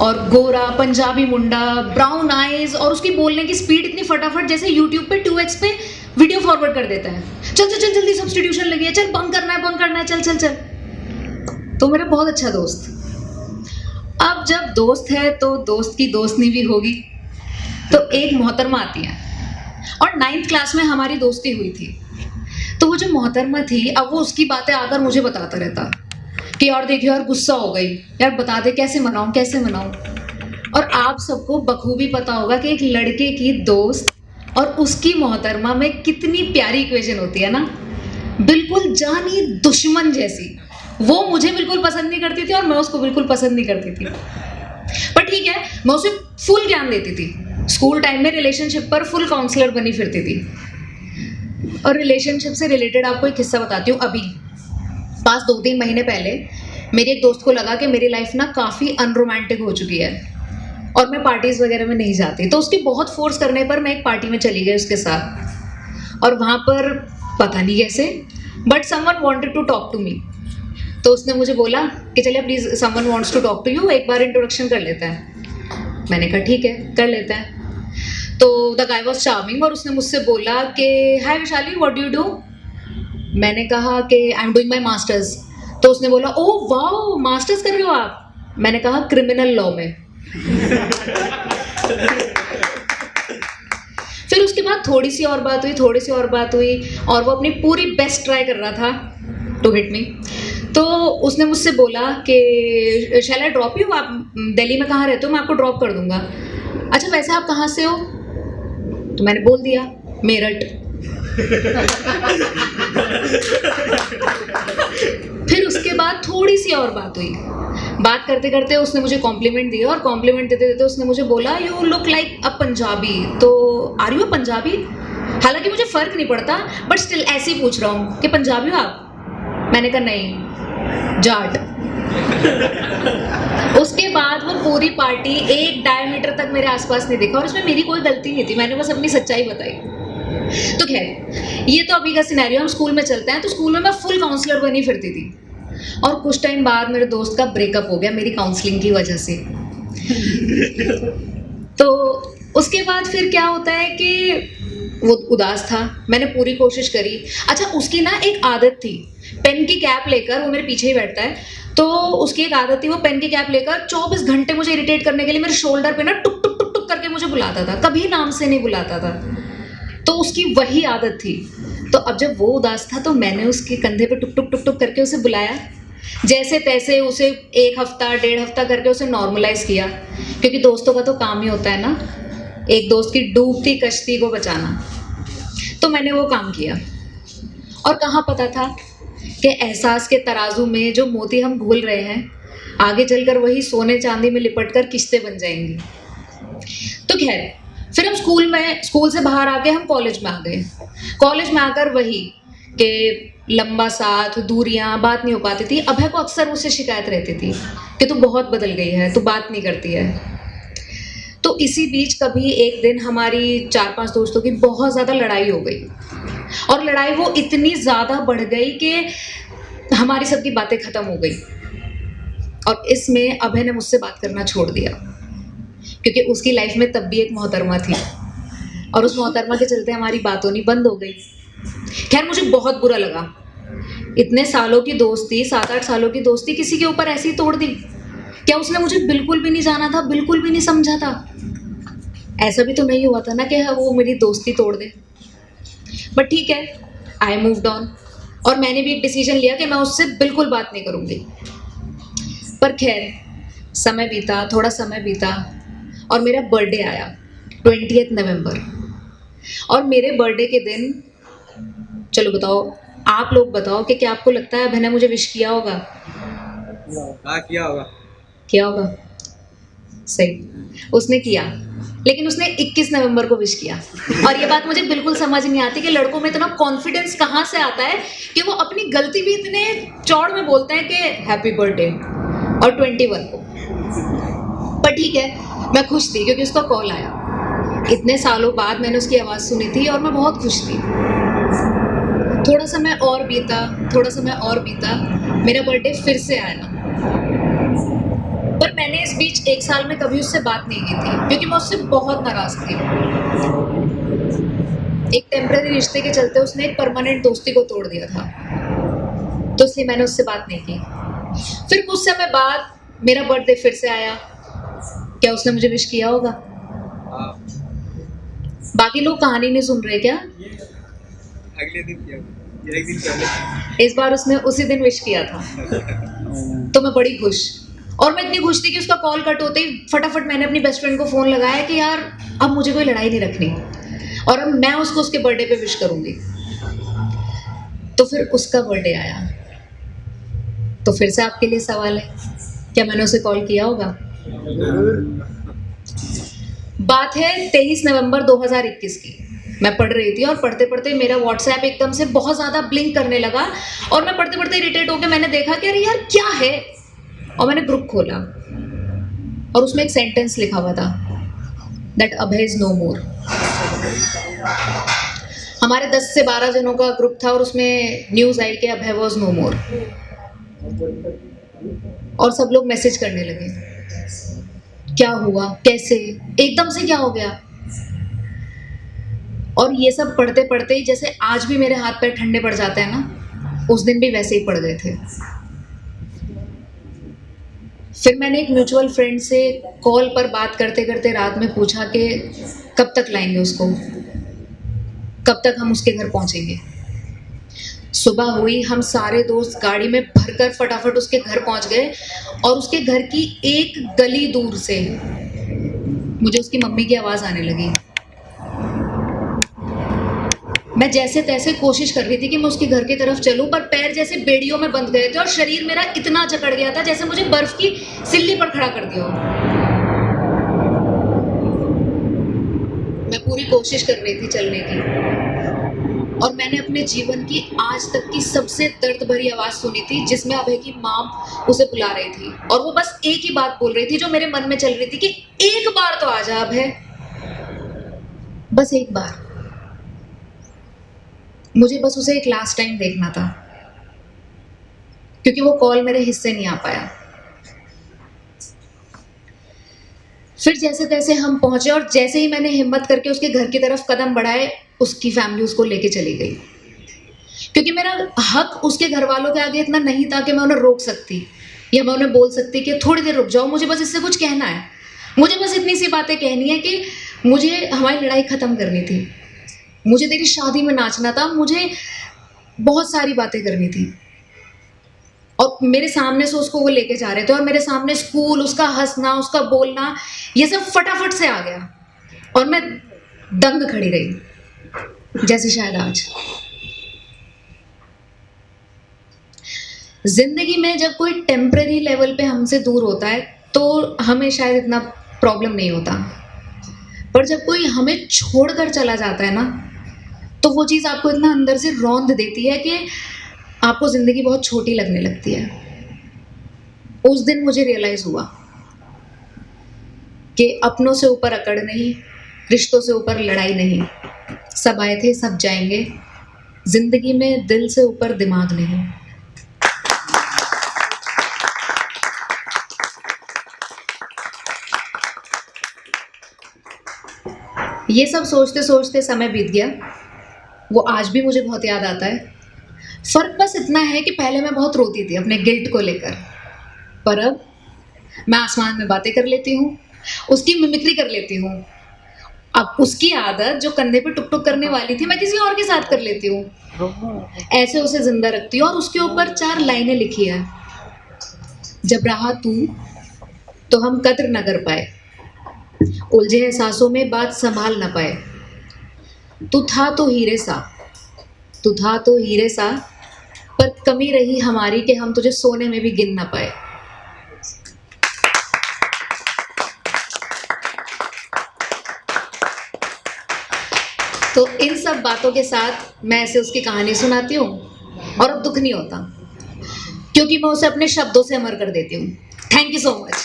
और गोरा, पंजाबी मुंडा, brown eyes, और उसकी बोलने की स्पीड इतनी फटाफट जैसे यूट्यूब पे 2x पे वीडियो फॉरवर्ड कर देता है। चल चल चल जल्दी सब्स्टिट्यूशन लगी है, चल बंक करना है, चल चल चल। तो मेरा बहुत अच्छा दोस्त। अब जब दोस्त है तो दोस्त की दोस्तनी भी होगी। तो एक मोहतरमा आती है और 9th क्लास में हमारी दोस्ती हुई थी। तो वो जो मोहतरमा थी, अब वो उसकी बातें आकर मुझे बताता रहता कि यार देखिए यार गुस्सा हो गई, यार बता दे कैसे मनाऊं। और आप सबको बखूबी पता होगा कि एक लड़के की दोस्त और उसकी मोहतरमा में कितनी प्यारी इक्वेशन होती है ना, बिल्कुल जानी दुश्मन जैसी। वो मुझे बिल्कुल पसंद नहीं करती थी और मैं उसको बिल्कुल पसंद नहीं करती थी। पर ठीक है, मैं उसे फुल ज्ञान देती थी। स्कूल टाइम में रिलेशनशिप पर फुल काउंसलर बनी फिरती थी। और रिलेशनशिप से रिलेटेड आपको एक किस्सा बताती हूँ। अभी पास 2-3 महीने पहले मेरी एक दोस्त को लगा कि मेरी लाइफ ना काफ़ी अनरोमांटिक हो चुकी है और मैं पार्टीज़ वगैरह में नहीं जाती। तो उसकी बहुत फोर्स करने पर मैं एक पार्टी में चली गई उसके साथ। और वहाँ पर पता नहीं कैसे but someone wanted to talk to me. तो उसने मुझे बोला कि चलिए please, someone wants to talk to you, एक बार इंट्रोडक्शन कर लेते हैं। मैंने कहा ठीक है कर लेते हैं। तो द गाय वॉज चार्मिंग और उसने मुझसे बोला कि hi Vaishali, what do you do. मैंने कहा कि I am doing my masters. तो उसने बोला ओह वाओ, मास्टर्स कर रहे हो आप। मैंने कहा क्रिमिनल लॉ में। फिर उसके बाद थोड़ी सी और बात हुई और वो अपनी पूरी बेस्ट ट्राई कर रहा था टू हिट मी। तो उसने मुझसे बोला कि शैल आई ड्रॉप यू, आप दिल्ली में कहाँ रहते हो, मैं आपको ड्रॉप कर दूंगा। अच्छा वैसे आप कहाँ से हो। तो मैंने बोल दिया मेरठ। फिर उसके बाद थोड़ी सी और बात हुई। बात करते करते उसने मुझे कॉम्प्लीमेंट दिया और कॉम्प्लीमेंट देते देते उसने मुझे बोला यू लुक लाइक अ पंजाबी। तो आर यू अ पंजाबी। हालांकि मुझे फर्क नहीं पड़ता बट स्टिल ऐसे ही पूछ रहा हूँ कि पंजाबी हो आप। मैंने कहा नहीं, जाट। उसके बाद वो पूरी पार्टी 1 डायमीटर तक मेरे आसपास नहीं दिखा और उसमें मेरी कोई गलती नहीं थी, मैंने बस अपनी सच्चाई बताई। तो खैर ये तो अभी का सिनेरियो। हम स्कूल में चलते हैं। तो स्कूल में मैं फुल काउंसलर बनी फिरती थी और कुछ टाइम बाद मेरे दोस्त का ब्रेकअप हो गया मेरी काउंसलिंग की वजह से। तो उसके बाद फिर क्या होता है कि वो उदास था, मैंने पूरी कोशिश करी। अच्छा उसकी ना एक आदत थी, पेन की कैप लेकर, वो मेरे पीछे ही बैठता है, तो उसकी एक आदत थी, वो पेन की कैप लेकर 24 घंटे मुझे इरिटेट करने के लिए मेरे शोल्डर पे ना टुक टुक टुक टुक करके मुझे बुलाता था, कभी नाम से नहीं बुलाता था। तो उसकी वही आदत थी। तो अब जब वो उदास था तो मैंने उसके कंधे पे टुक टुक टुक टुक करके उसे बुलाया, जैसे तैसे उसे 1 हफ्ता 1.5 हफ्ता करके उसे नॉर्मलाइज किया, क्योंकि दोस्तों का तो काम ही होता है ना एक दोस्त की डूबती कश्ती को बचाना। तो मैंने वो काम किया और कहाँ पता था कि एहसास के तराजू में जो मोती हम भूल रहे हैं आगे चलकर वही सोने चांदी में लिपट कर किश्तें बन जाएंगी। तो खैर फिर हम स्कूल से बाहर आके हम कॉलेज में आ गए। कॉलेज में आकर वही कि लंबा साथ, दूरियां, बात नहीं हो पाती थी। अभय को अक्सर मुझसे शिकायत रहती थी कि तू बहुत बदल गई है, तू बात नहीं करती है। तो इसी बीच कभी एक दिन हमारी 4-5 दोस्तों की बहुत ज़्यादा लड़ाई हो गई और लड़ाई वो इतनी ज़्यादा बढ़ गई कि हमारी सबकी बातें ख़त्म हो गई। और इसमें अभय ने मुझसे बात करना छोड़ दिया क्योंकि उसकी लाइफ में तब भी एक मोहतरमा थी और उस मोहतरमा के चलते हमारी बात होनी बंद हो गई। खैर मुझे बहुत बुरा लगा, इतने सालों की दोस्ती, 7-8 सालों की दोस्ती किसी के ऊपर ऐसी तोड़ दी। क्या उसने मुझे बिल्कुल भी नहीं जाना था, बिल्कुल भी नहीं समझा था। ऐसा भी तो नहीं हुआ था ना कि वो मेरी दोस्ती तोड़ दे। बट ठीक है, आई मूव्ड ऑन और मैंने भी एक डिसीजन लिया कि मैं उससे बिल्कुल बात नहीं करूँगी। पर खैर समय बीता, थोड़ा समय बीता और मेरा बर्थडे आया 20 नवंबर। और मेरे बर्थडे के दिन, चलो बताओ, आप लोग बताओ कि क्या आपको लगता है अभय ने मुझे विश किया होगा। हाँ किया होगा, सही उसने किया, लेकिन उसने 21 नवंबर को विश किया। और ये बात मुझे बिल्कुल समझ नहीं आती कि लड़कों में इतना कॉन्फिडेंस कहाँ से आता है कि वो अपनी गलती भी इतने चौड़ में बोलते हैं कि हैप्पी बर्थडे, और 21 को। पर ठीक है, मैं खुश थी क्योंकि उसका कॉल आया। इतने सालों बाद मैंने उसकी आवाज़ सुनी थी और मैं बहुत खुश थी। थोड़ा समय और बीता, मेरा बर्थडे फिर से आया। पर मैंने इस बीच 1 साल में कभी उससे बात नहीं की थी क्योंकि मैं उससे बहुत नाराज़ थी। एक टेम्परेरी रिश्ते के चलते उसने एक परमानेंट दोस्ती को तोड़ दिया था, तो इसलिए मैंने उससे बात नहीं की। फिर कुछ समय बाद मेरा बर्थडे फिर से आया। क्या उसने मुझे विश किया होगा? हाँ, बाकी लोग कहानी नहीं सुन रहे क्या? अगले दिन किया, एक दिन पहले। इस बार उसने उसी दिन विश किया था, तो मैं बड़ी खुश। और मैं इतनी खुश थी कि उसका कॉल कट होते ही फटाफट मैंने अपनी बेस्ट फ्रेंड को फ़ोन लगाया कि यार अब मुझे कोई लड़ाई नहीं रखनी और अब मैं उसको उसके बर्थडे पे विश करूँगी। तो फिर उसका बर्थडे आया। तो फिर से आपके लिए सवाल है, क्या मैंने उसे कॉल किया होगा? बात है 23 नवंबर 2021 की। मैं पढ़ रही थी और पढ़ते-पढ़ते मेरा व्हाट्सएप एकदम से बहुत ज़्यादा ब्लिंक करने लगा और मैं पढ़ते-पढ़ते इरिटेट होकर मैंने देखा कि अरे यार क्या है? और मैंने ग्रुप खोला और उसमें एक सेंटेंस लिखा हुआ था, दैट अभय इज़ नो मोर। हमारे 10 से 12 जनों का ग्रुप था और उसमें न्यूज़ आई कि अभय वॉज नो मोर। और सब लोग मैसेज करने लगे, क्या हुआ, कैसे, एकदम से क्या हो गया? और ये सब पढ़ते पढ़ते ही जैसे आज भी मेरे हाथ पैर ठंडे पड़ जाते हैं ना, उस दिन भी वैसे ही पड़ गए थे। फिर मैंने एक म्यूचुअल फ्रेंड से कॉल पर बात करते करते रात में पूछा कि कब तक लाएंगे उसको, कब तक हम उसके घर पहुंचेंगे। सुबह हुई, हम सारे दोस्त गाड़ी में भरकर फटाफट उसके घर पहुंच गए और उसके घर की एक गली दूर से मुझे उसकी मम्मी की आवाज़ आने लगी। मैं जैसे तैसे कोशिश कर रही थी कि मैं उसके घर की तरफ चलूं, पर पैर जैसे बेड़ियों में बंध गए थे और शरीर मेरा इतना जकड़ गया था जैसे मुझे बर्फ की सिल्ली पर खड़ा कर दिया हो। मैं पूरी कोशिश कर रही थी चलने की और मैंने अपने जीवन की आज तक की सबसे दर्द भरी आवाज़ सुनी थी जिसमें अभय की माँ उसे बुला रही थी और वो बस एक ही बात बोल रही थी जो मेरे मन में चल रही थी कि एक बार तो आ जा अभय, बस एक बार। मुझे बस उसे एक लास्ट टाइम देखना था क्योंकि वो कॉल मेरे हिस्से नहीं आ पाया। फिर जैसे तैसे हम पहुंचे और जैसे ही मैंने हिम्मत करके उसके घर की तरफ कदम बढ़ाए, उसकी फैमिली उसको लेके चली गई क्योंकि मेरा हक उसके घर वालों के आगे इतना नहीं था कि मैं उन्हें रोक सकती या मैं उन्हें बोल सकती कि थोड़ी देर रुक जाओ, मुझे बस इससे कुछ कहना है, मुझे बस इतनी सी बातें कहनी है कि मुझे हमारी लड़ाई ख़त्म करनी थी, मुझे तेरी शादी में नाचना था, मुझे बहुत सारी बातें करनी थी। और मेरे सामने से उसको वो लेके जा रहे थे और मेरे सामने स्कूल, उसका हंसना, उसका बोलना, ये सब फटाफट से आ गया और मैं दंग खड़ी रही जैसे शायद आज। जिंदगी में जब कोई टेम्परेरी लेवल पे हमसे दूर होता है तो हमें शायद इतना प्रॉब्लम नहीं होता, पर जब कोई हमें छोड़कर चला जाता है ना, तो वो चीज़ आपको इतना अंदर से रौंद देती है कि आपको ज़िंदगी बहुत छोटी लगने लगती है। उस दिन मुझे रियलाइज़ हुआ कि अपनों से ऊपर अकड़ नहीं, रिश्तों से ऊपर लड़ाई नहीं, सब आए थे सब जाएंगे, ज़िंदगी में दिल से ऊपर दिमाग नहीं। ये सब सोचते सोचते समय बीत गया, वो आज भी मुझे बहुत याद आता है। फ़र्क बस इतना है कि पहले मैं बहुत रोती थी अपने गिल्ट को लेकर, पर अब मैं आसमान में बातें कर लेती हूँ, उसकी मिमिक्री कर लेती हूँ। अब उसकी आदत जो कंधे पे टुक टुक करने वाली थी, मैं किसी और के साथ कर लेती हूँ। ऐसे उसे जिंदा रखती हूँ और उसके ऊपर 4 लाइनें लिखी है, जब रहा तू तो हम कद्र न कर पाए, उलझे एहसासों में बात संभाल न पाए, तू था तो हीरे सा, तू था तो हीरे सा, पर कमी रही हमारी कि हम तुझे सोने में भी गिन ना पाए। तो इन सब बातों के साथ मैं ऐसे उसकी कहानी सुनाती हूँ और अब दुख नहीं होता क्योंकि मैं उसे अपने शब्दों से अमर कर देती हूँ। Thank you so much.